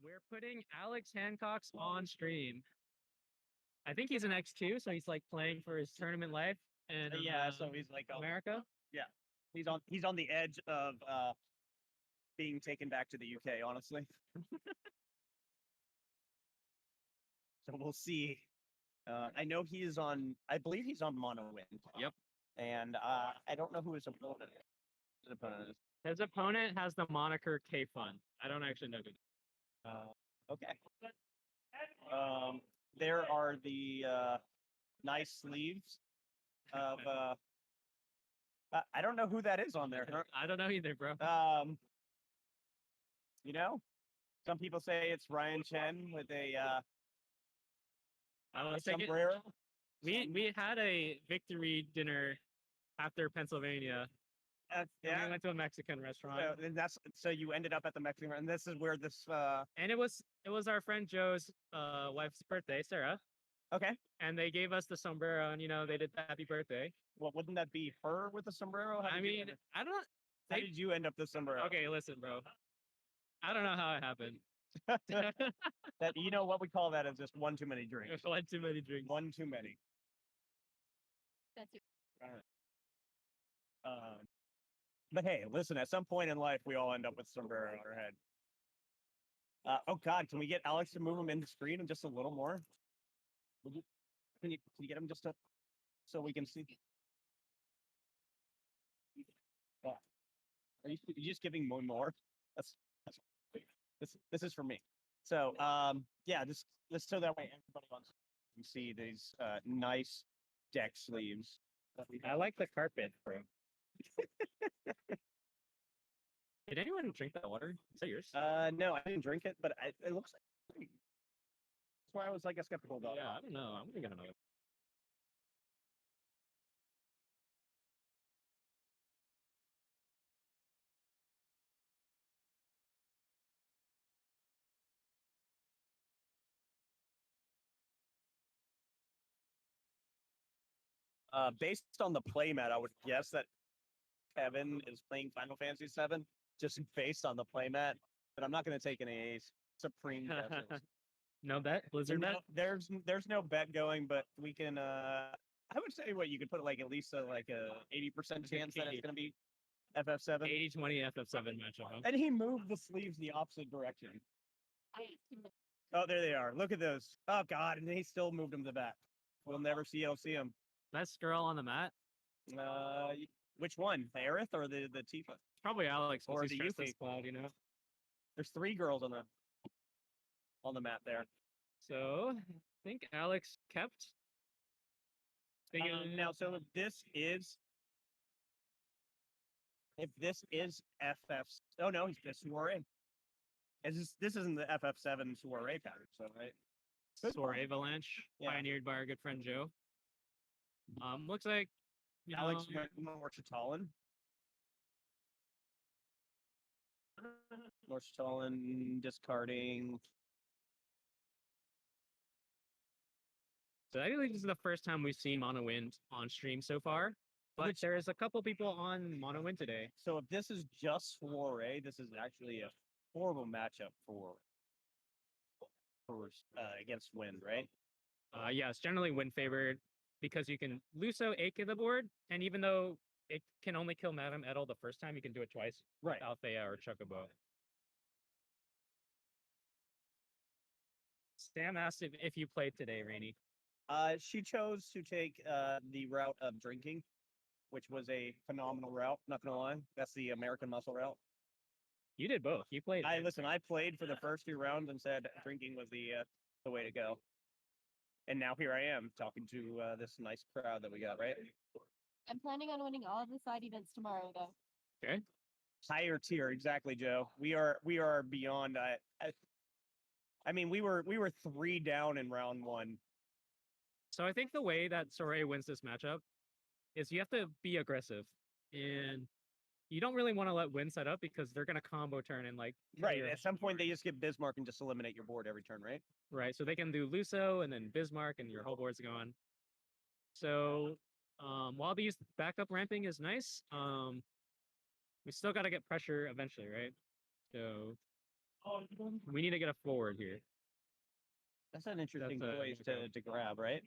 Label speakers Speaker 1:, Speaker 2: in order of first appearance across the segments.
Speaker 1: We're putting Alex Hancock's on stream. I think he's an X2, so he's like playing for his tournament life. And
Speaker 2: yeah, so he's like
Speaker 1: America.
Speaker 2: Yeah, he's on the edge of being taken back to the UK. Honestly, so we'll see. I know he is on. I believe he's on Mono Wind.
Speaker 1: Yep.
Speaker 2: And I don't know who his opponent is.
Speaker 1: His opponent has the moniker K Fun. I don't actually know who.
Speaker 2: Okay. There are the nice sleeves of. I don't know who that is on there.
Speaker 1: I don't know either, bro.
Speaker 2: You know, some people say it's Ryan Chen with a sombrero.
Speaker 1: We had a victory dinner after Pennsylvania.
Speaker 2: Yeah.
Speaker 1: We went to a Mexican restaurant.
Speaker 2: And so you ended up at the Mexican, and this is where this.
Speaker 1: And it was our friend Joe's wife's birthday, Sarah.
Speaker 2: Okay.
Speaker 1: And they gave us the sombrero, and they did the happy birthday.
Speaker 2: Well, wouldn't that be her with the sombrero?
Speaker 1: I mean, I don't know.
Speaker 2: How did you end up the sombrero?
Speaker 1: Okay, listen, bro. I don't know how it happened.
Speaker 2: That what we call that is just one too many drinks.
Speaker 1: One too many drinks.
Speaker 2: One too many.
Speaker 3: That's it.
Speaker 2: But hey, listen. At some point in life, we all end up with sombrero on our head. Oh God, can we get Alex to move him in the screen just a little more? Can you get him just so we can see? Are you just giving more? That's this is for me. So yeah, just so that way everybody can see these nice deck sleeves.
Speaker 1: I like the carpet, bro. Did anyone drink that water? Is that yours?
Speaker 2: No, I didn't drink it, but it looks like. That's why I was like skeptical about it.
Speaker 1: Yeah, I don't know. I'm gonna get another.
Speaker 2: Based on the playmat, I would guess that Kevin is playing Final Fantasy VII, just based on the playmat. But I'm not going to take any supreme guesses.
Speaker 1: No bet, Blizzard bet.
Speaker 2: There's no bet going, but we can. I would say you could put like at least a 80% chance that it's going to be FF7.
Speaker 1: 80-20 FF7 matchup. Huh?
Speaker 2: And he moved the sleeves the opposite direction. Oh, there they are. Look at those. Oh God, and he still moved them to the back. We'll never see him.
Speaker 1: Best girl on the mat.
Speaker 2: Which one? The Aerith or the Tifa?
Speaker 1: Probably Alex
Speaker 2: or the Yuffie.
Speaker 1: Cloud,
Speaker 2: There's 3 girls on the mat there.
Speaker 1: So I think Alex kept.
Speaker 2: Now, so if this is FF, oh no, he's just soiree. This isn't the FF7 soiree pattern, so right?
Speaker 1: Soiree Avalanche, pioneered by our good friend Joe. Looks like
Speaker 2: Alex Morchitalan. Morchitalan discarding.
Speaker 1: So I think this is the first time we've seen Mono Wind on stream so far. But there's a couple people on Mono Wind today.
Speaker 2: So if this is just soiree, this is actually a horrible matchup for against Wind, right?
Speaker 1: Yeah, it's generally Wind favored because you can Luso AK the board, and even though it can only kill Madame Edel the first time, you can do it twice.
Speaker 2: Right.
Speaker 1: Althea or Chocobo. Sam asked if you played today, Rainey.
Speaker 2: She chose to take the route of drinking, which was a phenomenal route. Not gonna lie, that's the American Muscle route.
Speaker 1: You did both. You played.
Speaker 2: I played for the first 2 rounds and said drinking was the way to go. And now here I am talking to this nice crowd that we got, right?
Speaker 3: I'm planning on winning all of the side events tomorrow, though.
Speaker 1: Okay.
Speaker 2: Higher tier, exactly, Joe. We are beyond. I mean, we were 3 down in round 1.
Speaker 1: So I think the way that Soiree wins this matchup is you have to be aggressive, and you don't really want to let Wind set up because they're gonna combo turn and
Speaker 2: right. At some point, they just get Bismarck and just eliminate your board every turn, right?
Speaker 1: Right. So they can do Luso and then Bismarck, and your whole board's gone. So while these backup ramping is nice, we still got to get pressure eventually, right? So We need to get a forward here.
Speaker 2: That's an interesting
Speaker 1: a-
Speaker 2: choice to grab, right?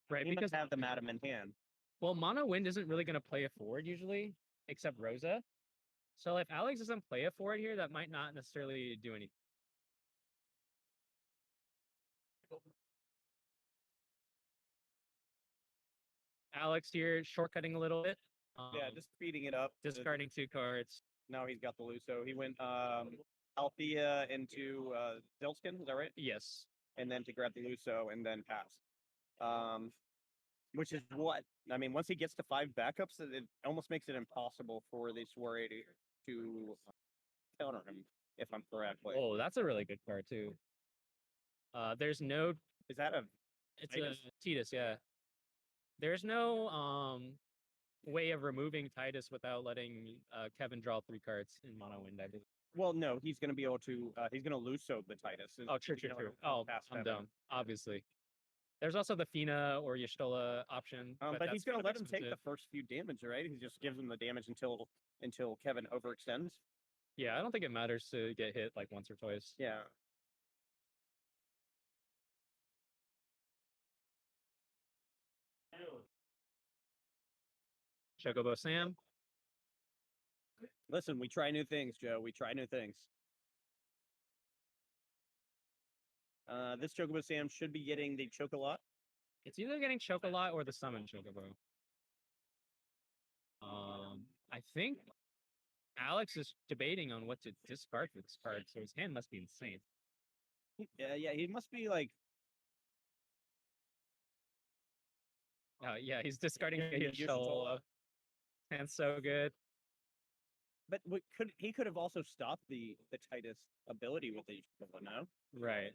Speaker 1: Right,
Speaker 2: He must
Speaker 1: because
Speaker 2: have the Madam in hand.
Speaker 1: well, Mono Wind isn't really gonna play a forward usually, except Rosa. So if Alex doesn't play a forward here, that might not necessarily do anything. Alex here shortcutting a little bit.
Speaker 2: Yeah, just speeding it up.
Speaker 1: discarding 2 cards.
Speaker 2: Now he's got the Luso. He went Althea into Zilskin, is that right?
Speaker 1: Yes.
Speaker 2: And then to grab the Luso and then pass. Which is what I mean. Once he gets to 5 backups, it almost makes it impossible for the Soiree to counter him. If I'm correct. Like,
Speaker 1: Oh, that's a really good card too. There's no.
Speaker 2: is that a?
Speaker 1: It's
Speaker 2: Titus?
Speaker 1: a Titus, yeah. There's no way of removing Titus without letting Kevin draw 3 cards in Mono Wind. I believe.
Speaker 2: Well, no, he's going to be able to. He's going to Luso the Titus.
Speaker 1: Oh, true. Oh, I'm dumb. Obviously. There's also the Fina or Y'shtola option.
Speaker 2: But he's
Speaker 1: that's
Speaker 2: going
Speaker 1: kind
Speaker 2: to
Speaker 1: of
Speaker 2: let him take the
Speaker 1: expensive.
Speaker 2: first few damage, right? He just gives him the damage until Kevin overextends.
Speaker 1: Yeah, I don't think it matters to get hit like once or twice.
Speaker 2: Yeah.
Speaker 1: Chocobo Sam.
Speaker 2: Listen, we try new things, Joe. We try new things. This Chocobo Sam should be getting the Chocolate.
Speaker 1: It's either getting Chocolate or the Summon Chocobo. I think Alex is debating on what to discard for this card, so his hand must be insane.
Speaker 2: Yeah, he must be like.
Speaker 1: Yeah, he's discarding a
Speaker 2: Yeah,
Speaker 1: Y'shtola. And so good.
Speaker 2: But he could have also stopped the Titus ability with the Chocobo, no?
Speaker 1: Right.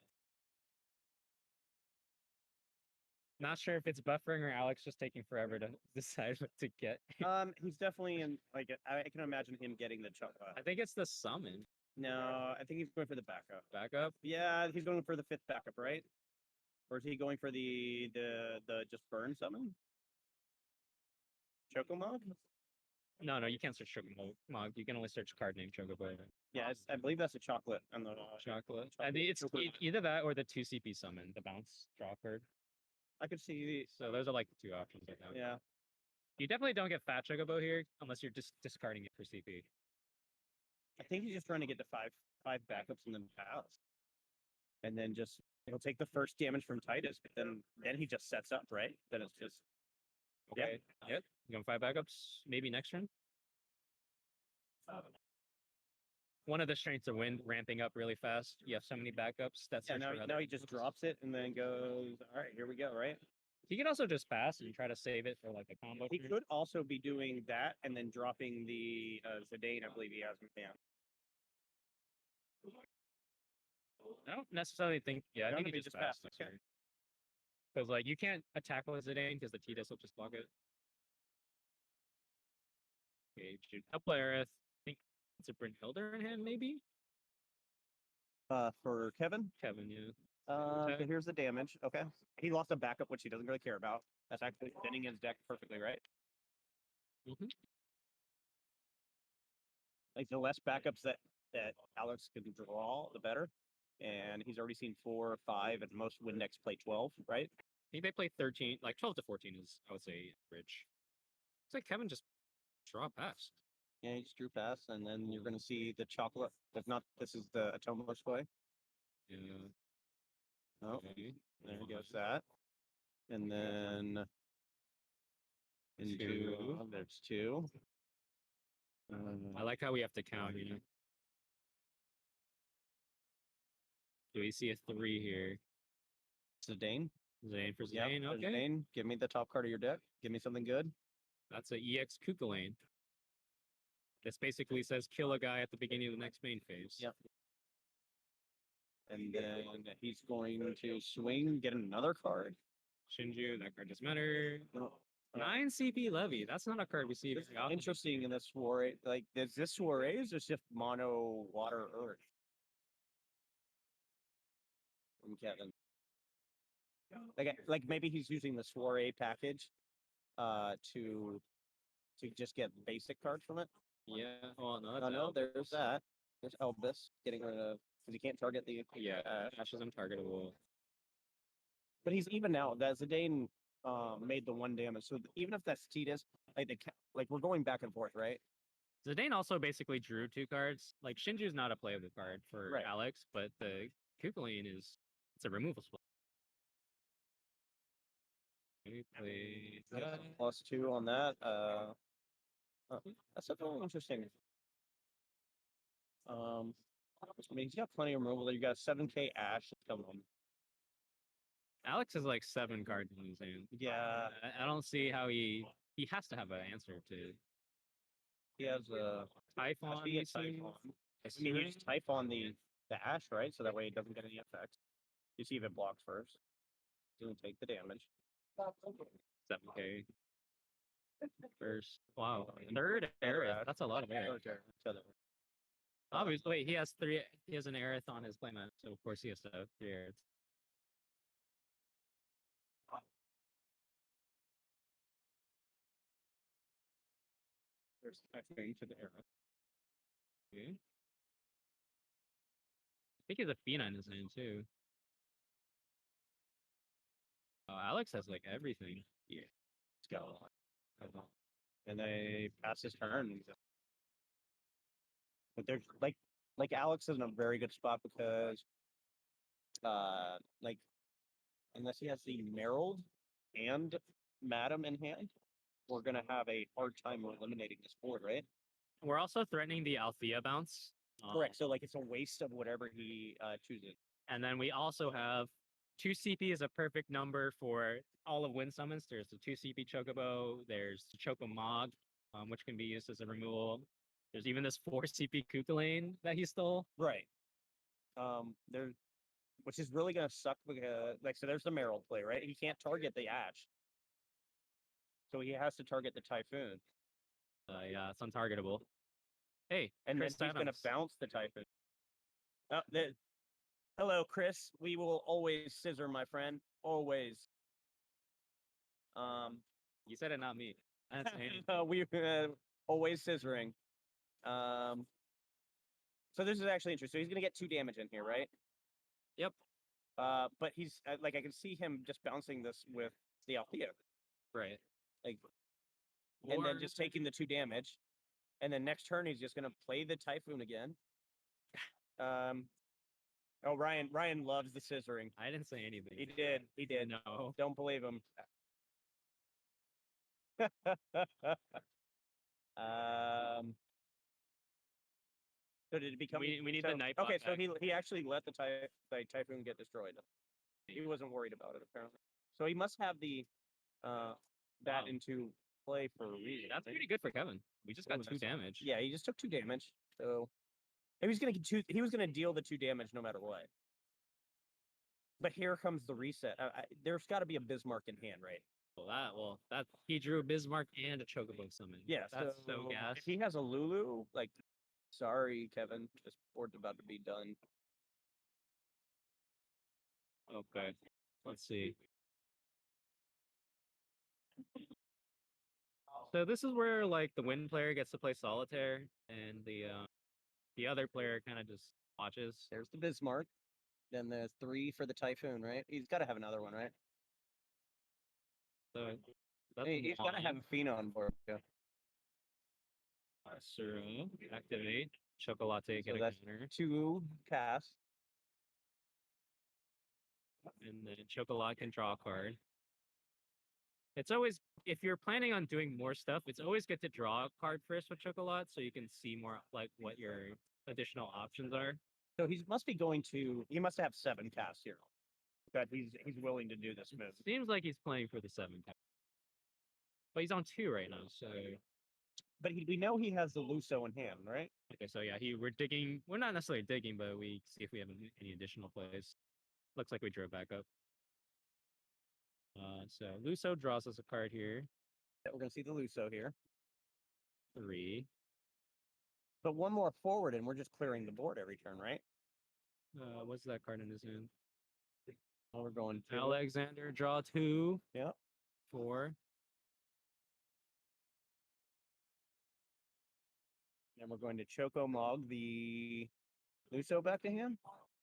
Speaker 1: Not sure if it's buffering or Alex just taking forever to decide what to get.
Speaker 2: He's definitely in. Like, I can imagine him getting the Chocobo.
Speaker 1: I think it's the summon.
Speaker 2: No, I think he's going for the backup.
Speaker 1: Backup?
Speaker 2: Yeah, he's going for the 5th backup, right? Or is he going for the just burn summon? Chocomog?
Speaker 1: No, you can't search Chocobo. You can only search card name Chocobo.
Speaker 2: Yeah, I believe that's a chocolate on the
Speaker 1: Chocolate. I think it's either that or the 2 CP summon, the bounce draw card.
Speaker 2: I could see.
Speaker 1: So those are like the 2 options right now.
Speaker 2: Yeah.
Speaker 1: You definitely don't get Fat Chocobo here unless you're just discarding it for CP.
Speaker 2: I think he's just trying to get to five backups and then pass. And then just he'll take the first damage from Titus, but then he just sets up, right? Then it's just
Speaker 1: Okay. Yep. You going 5 backups? Maybe next turn? One of the strengths of wind ramping up really fast. You have so many backups. That's
Speaker 2: now he just drops it and then goes, all right, here we go, right?
Speaker 1: He could also just pass and try to save it for like a combo.
Speaker 2: He
Speaker 1: turn.
Speaker 2: could also be doing that and then dropping the Zidane, I believe he has in hand.
Speaker 1: I don't necessarily think. Yeah, I
Speaker 2: No,
Speaker 1: think
Speaker 2: no,
Speaker 1: he
Speaker 2: he
Speaker 1: just
Speaker 2: just
Speaker 1: passed.
Speaker 2: passed, okay.
Speaker 1: Because like you can't attack with Zidane because the Titus will just block it. Okay, shoot. Up player. I think it's a Brynhilde in hand, maybe.
Speaker 2: For Kevin.
Speaker 1: Kevin, yeah.
Speaker 2: So here's the damage. Okay. He lost a backup, which he doesn't really care about. That's actually fitting his deck perfectly, right?
Speaker 1: Mhm.
Speaker 2: Like the less backups that Alex can draw, the better. And he's already seen 4 or 5, and most would next play 12, right?
Speaker 1: I think they play 13, like 12 to 14 is, I would say, average. It's like Kevin just draw past.
Speaker 2: Yeah, he just drew pass, and then you're going to see the chocolate. If not, this is the Atomos play.
Speaker 1: Yeah.
Speaker 2: Oh,
Speaker 1: Okay.
Speaker 2: there goes that. And then into there's 2.
Speaker 1: I like how we have to count, you know. Do we see a 3 here?
Speaker 2: Zidane.
Speaker 1: Zane for
Speaker 2: Yeah,
Speaker 1: Zane, okay.
Speaker 2: Zidane. Give me the top card of your deck. Give me something good.
Speaker 1: That's a EX Kukulane. This basically says kill a guy at the beginning of the next main phase.
Speaker 2: Yep. And then he's going to swing, get another card.
Speaker 1: Shinju, that card doesn't matter.
Speaker 2: Oh,
Speaker 1: 9 CP Levy. That's not a card we see
Speaker 2: It's
Speaker 1: very often.
Speaker 2: interesting in this soiree. Like, is this soiree is just mono water earth? From Kevin. Like maybe he's using the soiree package to just get basic cards from it.
Speaker 1: Yeah. Oh no,
Speaker 2: Oh
Speaker 1: that's
Speaker 2: no,
Speaker 1: out.
Speaker 2: there's that. There's Elvis getting rid of because he can't target the.
Speaker 1: Yeah, Ash is untargetable.
Speaker 2: But he's even now. That Zidane made the 1 damage. So even if that's Tidus, like we're going back and forth, right?
Speaker 1: Zidane also basically drew 2 cards. Like Shinju's not a playable card for
Speaker 2: Right.
Speaker 1: Alex, but the Kukulane is it's a removal spell. Maybe play that.
Speaker 2: +2 on that. That's definitely interesting. I mean, he's got plenty of removal. You got 7K Ash coming on.
Speaker 1: Alex has like 7 cards in his hand.
Speaker 2: Yeah,
Speaker 1: I don't see how he has to have an answer to
Speaker 2: he has a
Speaker 1: Typhon.
Speaker 2: He has Typhon. I mean, you just Typhon the Ash, right? So that way it doesn't get any effects. You see if it blocks first. Doesn't take the damage.
Speaker 1: 7K. First, wow, third Aerith. That's a lot of Aerith. Obviously, wait, he has 3. He has an Aerith on his playmat, so of course he has to have 3 Aeriths.
Speaker 2: There's actually to the Aerith.
Speaker 1: Okay. I think he has a Fina in his hand too. Oh, Alex has like everything.
Speaker 2: Yeah, it's got a lot. And they pass his turn. But they're like Alex is in a very good spot because like unless he has the Merald and Madam in hand, we're gonna have a hard time eliminating this board, right?
Speaker 1: We're also threatening the Althea bounce.
Speaker 2: Correct. So like it's a waste of whatever he chooses.
Speaker 1: And then we also have 2 CP is a perfect number for all of Wind Summons. There's the 2 CP Chocobo, there's the Chocomog, which can be used as a removal. There's even this 4 CP Kukulane that he stole.
Speaker 2: Right. There, which is really gonna suck because like so there's the Merald play, right? He can't target the Ash. So he has to target the Typhoon.
Speaker 1: Yeah, it's untargetable. Hey,
Speaker 2: And
Speaker 1: Chris
Speaker 2: then he's gonna
Speaker 1: Adams.
Speaker 2: bounce the Typhoon. Oh, hello, Chris. We will always scissor, my friend. Always.
Speaker 1: You said it, not me. That's Haney.
Speaker 2: We always scissoring. So this is actually interesting. So he's gonna get 2 damage in here, right?
Speaker 1: Yep.
Speaker 2: But he's like I can see him just bouncing this with the Althea,
Speaker 1: Right.
Speaker 2: like, and then just taking the 2 damage, and then next turn he's just gonna play the Typhoon again. Oh, Ryan loves the scissoring.
Speaker 1: I didn't say anything.
Speaker 2: He did.
Speaker 1: No.
Speaker 2: Don't believe him. So did it become?
Speaker 1: We need
Speaker 2: so,
Speaker 1: the Nightbot
Speaker 2: Okay, so
Speaker 1: back.
Speaker 2: he actually let the Typhoon get destroyed. He wasn't worried about it apparently. So he must have the that
Speaker 1: Wow.
Speaker 2: into play for a reason.
Speaker 1: That's pretty good for Kevin. We just got
Speaker 2: Ooh,
Speaker 1: 2 damage.
Speaker 2: Yeah, he just took 2 damage. So he was gonna get 2. He was gonna deal the 2 damage no matter what. But here comes the reset. There's got to be a Bismarck in hand, right?
Speaker 1: Well, that he drew Bismarck and a Chocobo summon.
Speaker 2: Yeah,
Speaker 1: that's so gas.
Speaker 2: if he has a Lulu, like, sorry, Kevin, this board's about to be done.
Speaker 1: Okay, let's see. So this is where like the Wind player gets to play solitaire, and the other player kind of just watches.
Speaker 2: There's the Bismarck. Then there's 3 for the Typhoon, right? He's got to have another one, right?
Speaker 1: So that's
Speaker 2: He's got to have a Fina on board. Yeah.
Speaker 1: Suru, activate, Chocolate, get
Speaker 2: So
Speaker 1: a
Speaker 2: that's
Speaker 1: counter,
Speaker 2: 2 cast.
Speaker 1: and then Chocolate can draw a card. It's always, if you're planning on doing more stuff, it's always good to draw a card first with Chocolate so you can see more like what your additional options are.
Speaker 2: So he must be going to. He must have 7 casts here. That he's willing to do this move.
Speaker 1: Seems like he's playing for the 7 card. But he's on 2 right now, so.
Speaker 2: But we know he has the Luso in hand, right?
Speaker 1: Okay, so yeah, we're digging. We're not necessarily digging, but we see if we have any additional plays. Looks like we drew it back up. So Luso draws us a card here.
Speaker 2: We're gonna see the Luso here.
Speaker 1: 3.
Speaker 2: But 1 more forward, and we're just clearing the board every turn, right?
Speaker 1: What's that card in his hand?
Speaker 2: Well, we're going to
Speaker 1: Alexander, draw 2.
Speaker 2: Yep.
Speaker 1: 4.
Speaker 2: And we're going to Chocomog the Luso back to hand.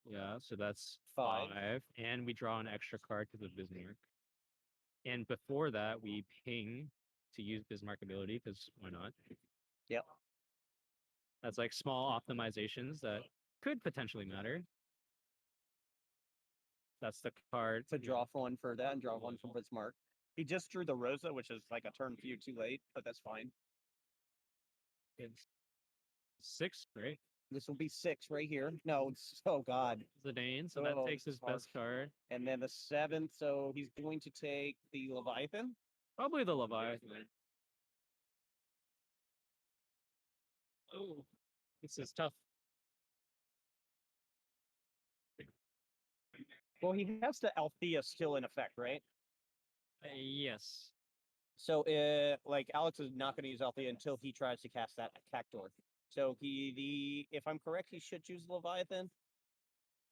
Speaker 1: Yeah, so that's
Speaker 2: Five.
Speaker 1: 5. And we draw an extra card to the Bismarck. And before that, we ping to use Bismarck ability, because why not?
Speaker 2: Yep.
Speaker 1: That's like small optimizations that could potentially matter. That's the card.
Speaker 2: To draw for one for that and draw one from Bismarck. He just drew the Rosa, which is like a turn few too late, but that's fine.
Speaker 1: It's 6, right?
Speaker 2: This will be 6 right here. No, it's, oh god.
Speaker 1: Zidane, so
Speaker 2: Oh,
Speaker 1: that takes his
Speaker 2: harsh.
Speaker 1: best card.
Speaker 2: And then the 7th, so he's going to take the Leviathan.
Speaker 1: Probably the Leviathan. Oh, this is tough.
Speaker 2: Well, he has the Althea still in effect, right?
Speaker 1: Yes.
Speaker 2: So, like Alex is not going to use Althea until he tries to cast that Cactor. So if I'm correct, he should choose Leviathan.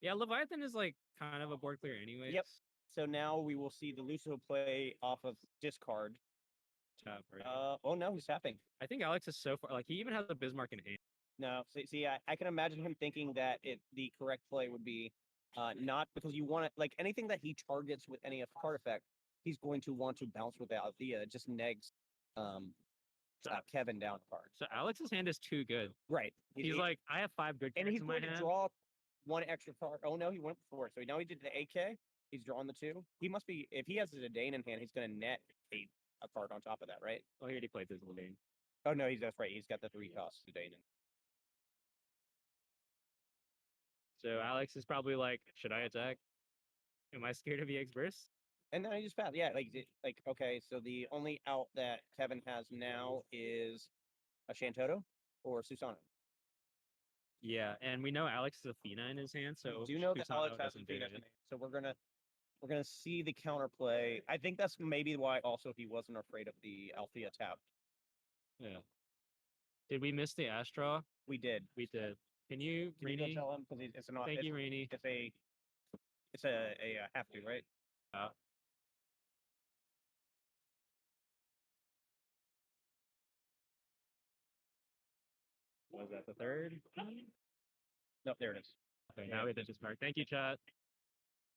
Speaker 1: Yeah, Leviathan is like kind of a board clear anyways.
Speaker 2: Yep. So now we will see the Luso play off of discard.
Speaker 1: Tap, right?
Speaker 2: Oh no, he's tapping.
Speaker 1: I think Alex is so far, like, he even has a Bismarck in hand.
Speaker 2: No, see, I can imagine him thinking that the correct play would be not because you want it, like anything that he targets with any card effect, he's going to want to bounce with the Althea. It just negs Kevin down cards.
Speaker 1: So Alex's hand is too good.
Speaker 2: Right.
Speaker 1: He's like, I have 5 good
Speaker 2: and
Speaker 1: cards
Speaker 2: he's
Speaker 1: in my
Speaker 2: going to
Speaker 1: hand.
Speaker 2: draw one extra card. Oh no, he went before. So now he did the AK. He's drawing the 2. He must be, if he has a Dane in hand, he's going to net a card on top of that, right?
Speaker 1: Oh, he already played this Zidane.
Speaker 2: Oh no, that's right. He's got the 3 costs Dane.
Speaker 1: So Alex is probably like, should I attack? Am I scared of EX burst?
Speaker 2: And then I just passed. Yeah, like okay. So the only out that Kevin has now is a Shantoto or Susano.
Speaker 1: Yeah, and we know Alex is Athena in his hand, so
Speaker 2: Do you know that
Speaker 1: Susano
Speaker 2: Alex has
Speaker 1: doesn't
Speaker 2: a
Speaker 1: do
Speaker 2: Phoenix?
Speaker 1: it.
Speaker 2: So we're gonna see the counterplay. I think that's maybe why also he wasn't afraid of the Althea tap.
Speaker 1: Yeah. Did we miss the Astra?
Speaker 2: We did.
Speaker 1: We did. Can you,
Speaker 2: Can you go
Speaker 1: Rainy?
Speaker 2: tell him because it's an
Speaker 1: Thank you, Rainy.
Speaker 2: it's a have to, right?
Speaker 1: Was that the 3rd?
Speaker 2: No, there it is.
Speaker 1: Okay, now we did this part. Thank you, chat.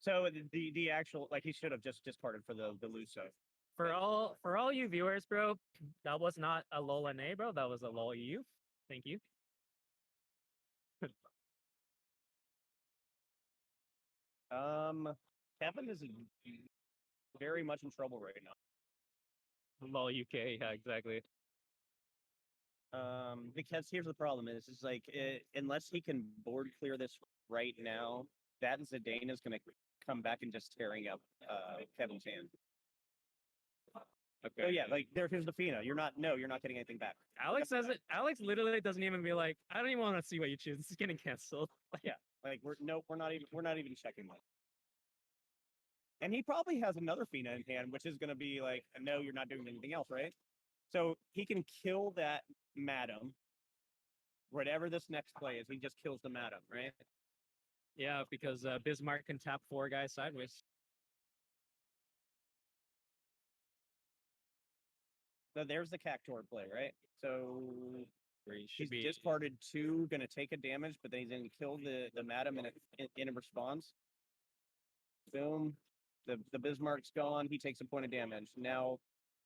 Speaker 2: So the actual like he should have just discarded for the Luso.
Speaker 1: For all you viewers, bro, that was not a lol NA, bro. That was a lol EU. Thank you.
Speaker 2: Kevin is very much in trouble right now.
Speaker 1: Lol UK, yeah, exactly.
Speaker 2: Because here's the problem is like unless he can board clear this right now, that Zidane is gonna come back and just tearing up Kevin's hand.
Speaker 1: Okay.
Speaker 2: So yeah, like here's the Fina. You're not getting anything back.
Speaker 1: Alex says it. Alex literally doesn't even be like, I don't even want to see what you choose. This is getting canceled.
Speaker 2: Yeah, like we're not even checking that. And he probably has another Fina in hand, which is gonna be like, no, you're not doing anything else, right? So he can kill that Madam. Whatever this next play is, he just kills the Madam, right?
Speaker 1: Yeah, because Bismarck can tap 4 guys sideways.
Speaker 2: So there's the Cactor play, right? So
Speaker 1: He's
Speaker 2: discarded 2, gonna take a damage, but then he's gonna kill the Madam in a response. Boom. The Bismarck's gone. He takes a point of damage. Now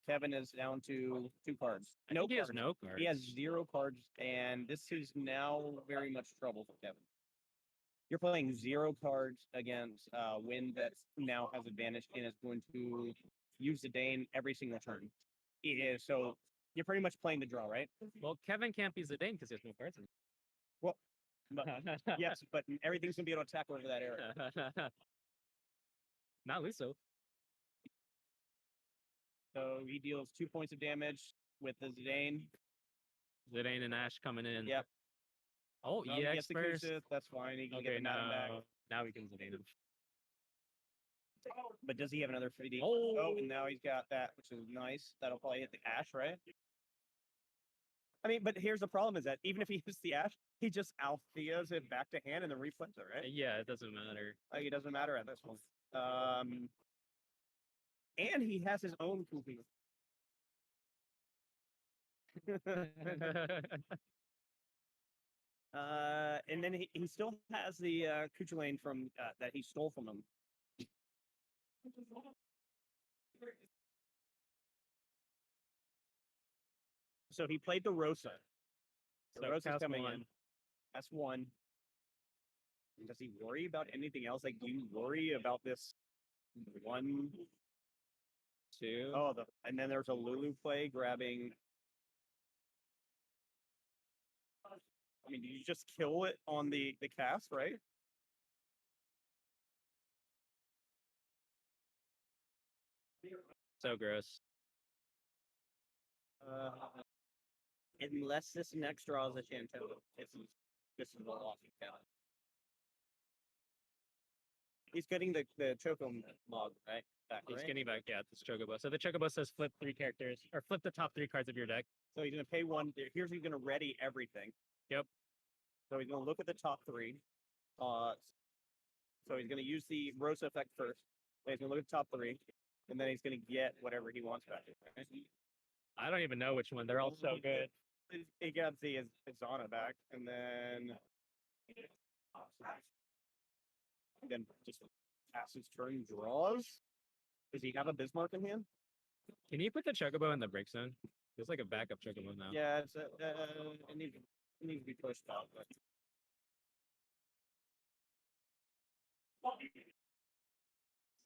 Speaker 2: Kevin is down to 2 cards.
Speaker 1: I think he has no cards.
Speaker 2: He has 0 cards, and this is now very much trouble for Kevin. You're playing 0 cards against Wind that now has advantage and is going to use the Dane every single turn. So you're pretty much playing the draw, right?
Speaker 1: Well, Kevin can't be Zidane because he has no cards.
Speaker 2: Well, but, yes, but everything's gonna be able to attack over that area.
Speaker 1: Not Luso.
Speaker 2: So he deals 2 points of damage with the Zidane.
Speaker 1: Zidane and Ash coming in.
Speaker 2: Yep.
Speaker 1: Oh,
Speaker 2: He
Speaker 1: EX
Speaker 2: gets the
Speaker 1: first.
Speaker 2: Kusith, that's fine. He can
Speaker 1: Okay,
Speaker 2: get the Madam back.
Speaker 1: now we can Zidane him.
Speaker 2: But does he have another 3D?
Speaker 1: Oh.
Speaker 2: Oh, and now he's got that, which is nice. That'll probably hit the Ash, right? I mean, but here's the problem is that even if he hits the Ash, he just Althea's it back to hand and then replays it, right?
Speaker 1: Yeah, it doesn't matter.
Speaker 2: Like, it doesn't matter at this point. And he has his own Kufi. and then he still has the Kuchulain from that he stole from him. So he played the Rosa. The
Speaker 1: So
Speaker 2: Rosa's
Speaker 1: cast
Speaker 2: coming
Speaker 1: one.
Speaker 2: in. That's one. Does he worry about anything else? Like, do you worry about this one?
Speaker 1: 2.
Speaker 2: Oh, and then there's a Lulu play grabbing. I mean, you just kill it on the cast, right?
Speaker 1: So gross.
Speaker 2: Unless this next draw is a Chantel, this is a loss. He's getting the Choco log, right? Back,
Speaker 1: He's
Speaker 2: right?
Speaker 1: getting back, yeah, this Chocobo. So the Chocobo says flip 3 characters, or flip the top 3 cards of your deck.
Speaker 2: So he's going to pay 1. Here's he's going to ready everything.
Speaker 1: Yep.
Speaker 2: So he's going to look at the top 3. So he's going to use the Rosa effect first. Then he's going to look at the top 3, and then he's going to get whatever he wants back. Right?
Speaker 1: I don't even know which one. They're all so good.
Speaker 2: He gets the Zana back, and then just passes turn, draws. Does he have a Bismarck in hand?
Speaker 1: Can you put the Chocobo in the break zone? Feels like a backup Chocobo now.
Speaker 2: Yeah, it needs to be pushed out. But...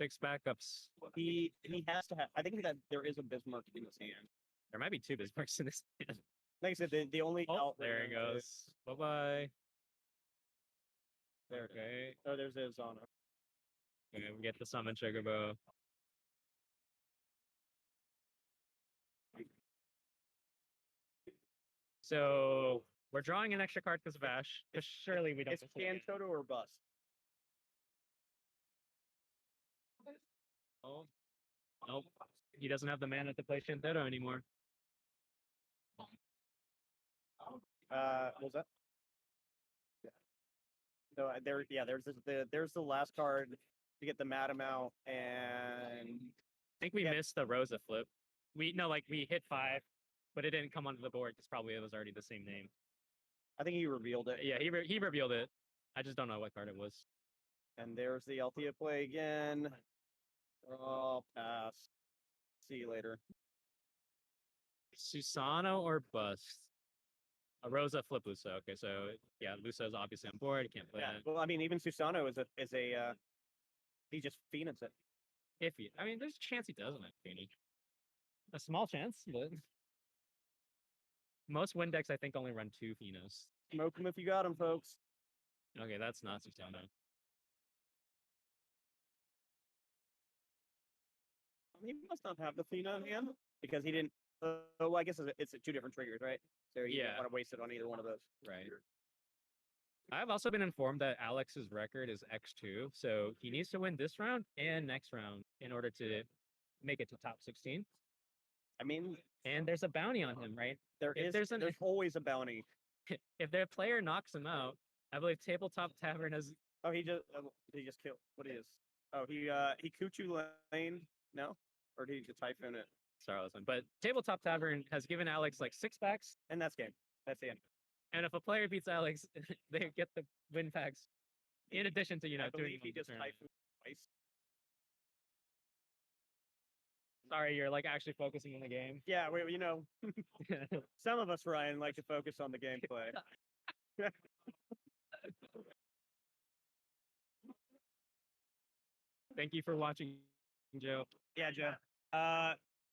Speaker 1: 6 backups.
Speaker 2: He has to have. I think that there is a Bismarck in his hand.
Speaker 1: There might be 2 Bismarcks in this.
Speaker 2: Like I said, the only
Speaker 1: Oh,
Speaker 2: out
Speaker 1: there he goes. Bye bye.
Speaker 2: There.
Speaker 1: Okay.
Speaker 2: Oh, there's a Zana.
Speaker 1: Okay, we get the summon Chocobo. So we're drawing an extra card because of Ash. Because surely we don't.
Speaker 2: It's Cantoto or bust.
Speaker 1: Oh. Nope. He doesn't have the mana to play Shantoto anymore.
Speaker 2: What was that? So there's the last card to get the Madam out, and
Speaker 1: I think we missed the Rosa flip. We hit 5, but it didn't come onto the board because probably it was already the same name.
Speaker 2: I think he revealed it.
Speaker 1: Yeah, he revealed it. I just don't know what card it was.
Speaker 2: And there's the Althea play again. Oh, pass. See you later.
Speaker 1: Susano or bust? A Rosa flip Lusa. Okay, so yeah, Lusa is obviously on board. He can't play it.
Speaker 2: Well, I mean, even Susano is a he just Phoenix it.
Speaker 1: Iffy. I mean, there's a chance he doesn't have Phoenix. A small chance, but most win decks I think only run 2 Phenos.
Speaker 2: Smoke him if you got him, folks.
Speaker 1: Okay, that's not Susano.
Speaker 2: He must not have the Phena in hand because he didn't. Oh, I guess it's 2 different triggers, right? So you don't want to waste it on either one of those.
Speaker 1: Right. I've also been informed that Alex's record is X2, so he needs to win this round and next round in order to make it to top 16.
Speaker 2: I mean,
Speaker 1: and there's a bounty on him, right?
Speaker 2: There's always a bounty.
Speaker 1: If their player knocks him out, I believe Tabletop Tavern has.
Speaker 2: Oh, he just killed. What is? Oh, he Kuchu Lane. No, or did he Typhoon it?
Speaker 1: Sorry, listen. But Tabletop Tavern has given Alex like 6 packs,
Speaker 2: and that's game. That's the end.
Speaker 1: And if a player beats Alex, they get the win packs. In addition to
Speaker 2: I
Speaker 1: doing
Speaker 2: he just Typhoon twice.
Speaker 1: Sorry, you're like actually focusing on the game.
Speaker 2: Yeah, some of us, Ryan, like to focus on the gameplay.
Speaker 1: Thank you for watching, Joe.
Speaker 2: Yeah, Joe.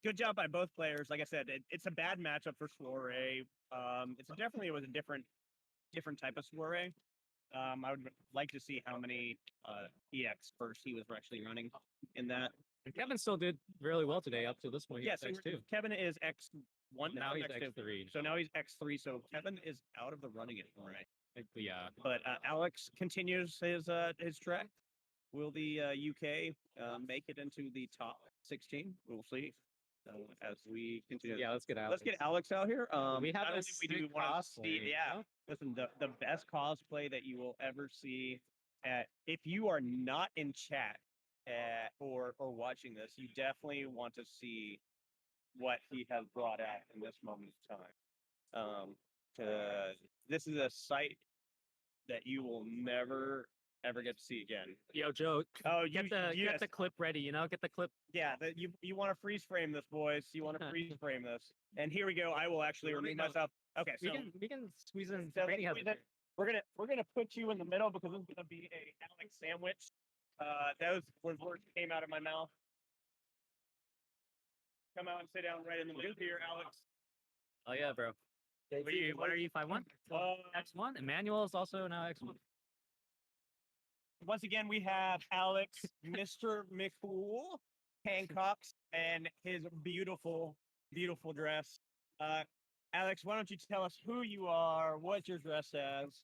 Speaker 2: Good job by both players. Like I said, it's a bad matchup for Soiree. It was a different type of Soiree. I would like to see how many EX first he was actually running in that.
Speaker 1: And Kevin still did really well today up to this point.
Speaker 2: Yes, Kevin is X1
Speaker 1: now. He's X3.
Speaker 2: So now he's X3. So Kevin is out of the running anymore.
Speaker 1: Yeah.
Speaker 2: But Alex continues his track. Will the UK make it into the top 16? We'll see. As we continue.
Speaker 1: Yeah, let's get Alex.
Speaker 2: Let's get Alex out here.
Speaker 1: We have
Speaker 2: not
Speaker 1: a
Speaker 2: only we do want to see,
Speaker 1: yeah.
Speaker 2: Listen, the best cosplay that you will ever see. If you are not in chat or watching this, you definitely want to see what he has brought out in this moment of time. This is a sight that you will never ever get to see again.
Speaker 1: Yo, Joe,
Speaker 2: Oh,
Speaker 1: get the clip ready. Get the clip.
Speaker 2: Yeah, you want to freeze frame this, boys. You want to freeze frame this. And here we go. I will actually remove myself. Okay, so
Speaker 1: We can squeeze in.
Speaker 2: so
Speaker 1: Brady has it.
Speaker 2: we're gonna put you in the middle because it's gonna be a Alex sandwich. Those were words that came out of my mouth. Come out and sit down right in the middle here, Alex.
Speaker 1: Oh yeah, bro. What are you 5-1? X1. Emmanuel is also now X1.
Speaker 2: Once again, we have Alex, Mr. McCool, Hancocks, and his beautiful, beautiful dress. Alex, why don't you tell us who you are, what you're dressed as?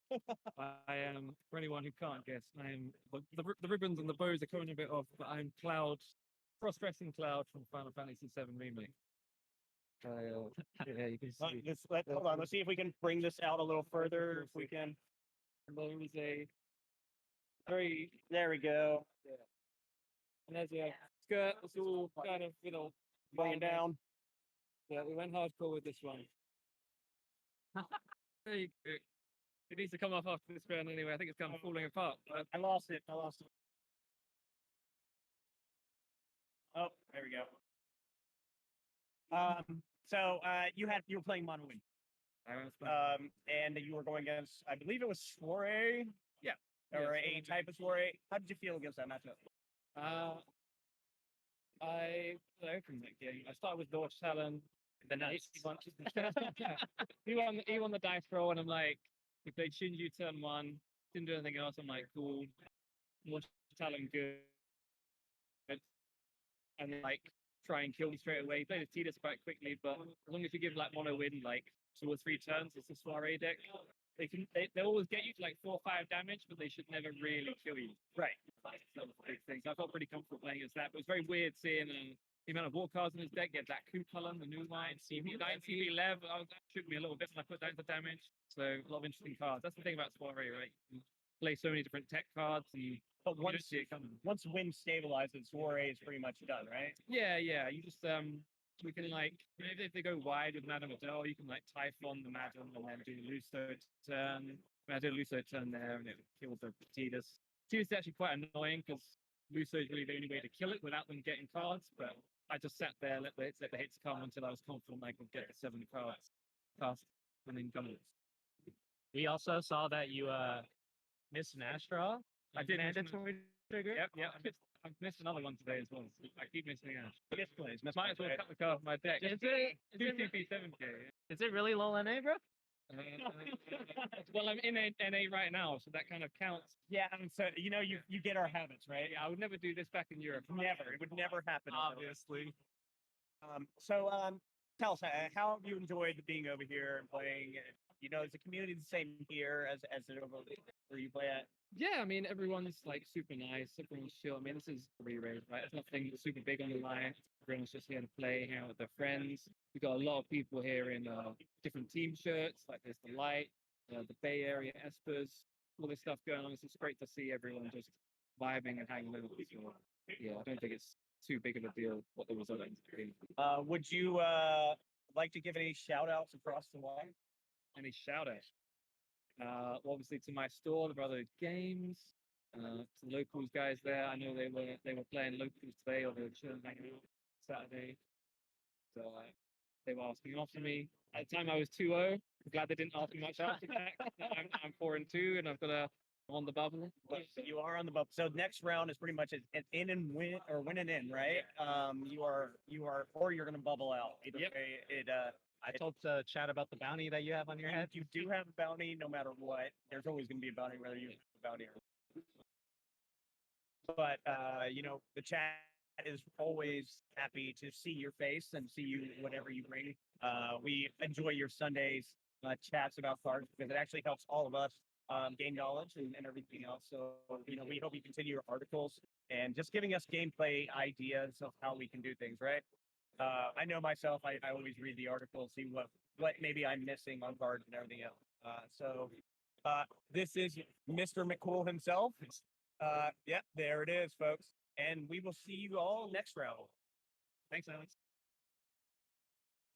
Speaker 4: I am, for anyone who can't guess, I am the ribbons and the bows are coming a bit off, but I'm Cloud, cross-dressing Cloud from Final Fantasy VII Remake. Yeah, you can see.
Speaker 2: Hold on, let's see if we can bring this out a little further. If we can.
Speaker 4: There is a very,
Speaker 2: There we go.
Speaker 4: and there's a skirt. It's all kind of,
Speaker 2: Bring it down.
Speaker 4: Yeah, we went hardcore with this one. There you go. It needs to come off after this round anyway. I think it's kind of falling apart. But
Speaker 2: I lost it. Oh, there we go. So you were playing Mono Wing. And you were going against, I believe it was Soiree.
Speaker 4: Yeah.
Speaker 2: Or
Speaker 4: Yeah,
Speaker 2: a type of Soiree. How did you feel against that matchup?
Speaker 4: I opened that game. I started with Dodge Talon.
Speaker 1: The
Speaker 4: He
Speaker 1: nuts.
Speaker 4: won, he won the dice roll, and I'm like, he played Shinju turn 1, didn't do anything else. I'm like, cool. Dodge Talon good. And like, try and kill me straight away. He played his Tidus quite quickly, but as long as you give like Mono Win like 2 or 3 turns, it's a Soiree deck. They always get you to like 4 or 5 damage, but they should never really kill you.
Speaker 2: Right.
Speaker 4: That's the big thing. So I felt pretty comfortable playing against that. But it was very weird seeing the amount of war cards in his deck. Get that Coup Cullen, the new line, CV9, CV11. That shook me a little bit when I put that into damage. So a lot of interesting cards. That's the thing about Soiree, right? You can play so many different tech cards, and
Speaker 2: But
Speaker 4: you don't see it coming.
Speaker 2: once Win stabilizes, Soiree is pretty much done, right?
Speaker 4: Yeah. You just we can like if they go wide with Madame Adele, you can like Typhon the Madam and then do Luso turn. I did a Luso turn there and it killed the Tidus. Tidus is actually quite annoying because Luso is really the only way to kill it without them getting cards. But I just sat there, let the hits come until I was confident I could get the 7 cards cast and then gun it.
Speaker 1: We also saw that you missed an Astral.
Speaker 4: I did miss
Speaker 1: mandatory trigger.
Speaker 4: Yep. I've missed another one today as well. I keep missing Ash.
Speaker 2: Yes, please. Miss
Speaker 4: Might as well cut the card off my deck.
Speaker 1: Is it
Speaker 4: 2CP7K.
Speaker 1: is it really low NA, bro?
Speaker 4: Well, I'm in NA right now, so that kind of counts.
Speaker 2: Yeah, so you get our habits, right?
Speaker 4: I would never do this back in Europe.
Speaker 2: Never. It would never happen.
Speaker 1: Obviously.
Speaker 2: So tell us how have you enjoyed being over here and playing? Is the community the same here as it over where you play at?
Speaker 4: Yeah, I mean, everyone's like super nice. Everyone's chill. I mean, this is ReRaise, right? It's nothing super big on the line. Everyone's just here to play, hang out with their friends. We got a lot of people here in different team shirts. Like there's the Light, the Bay Area Espers, all this stuff going on. It's just great to see everyone just vibing and hanging out. So, yeah, I don't think it's too big of a deal what the result ends up being.
Speaker 2: Would you like to give any shout outs across the line?
Speaker 4: Any shout outs? Obviously to my store, the Brotherhood Games, to the locals guys there. I know they were playing locals today, or they were chilling hanging out Saturday. So they were asking after me. At the time I was 2-0. I'm glad they didn't ask me much after that. I'm 4-2, and I've got on the bubble.
Speaker 2: You are on the bubble. So next round is pretty much an in and win or win and in, right? You are or you're gonna bubble out. Either
Speaker 4: Yep.
Speaker 2: way,
Speaker 1: I told Chad about the bounty that you have on your head.
Speaker 2: You do have a bounty no matter what. There's always going to be a bounty whether you have a bounty or not. But, the chat is always happy to see your face and see you, whatever you bring. We enjoy your Sundays chats about cards because it actually helps all of us gain knowledge and everything else. So, we hope you continue your articles and just giving us gameplay ideas of how we can do things, right? I know myself, I always read the article, see what maybe I'm missing on cards and everything else. So this is Mr. McCool himself. There it is, folks. And we will see you all next round.
Speaker 4: Thanks, Alex.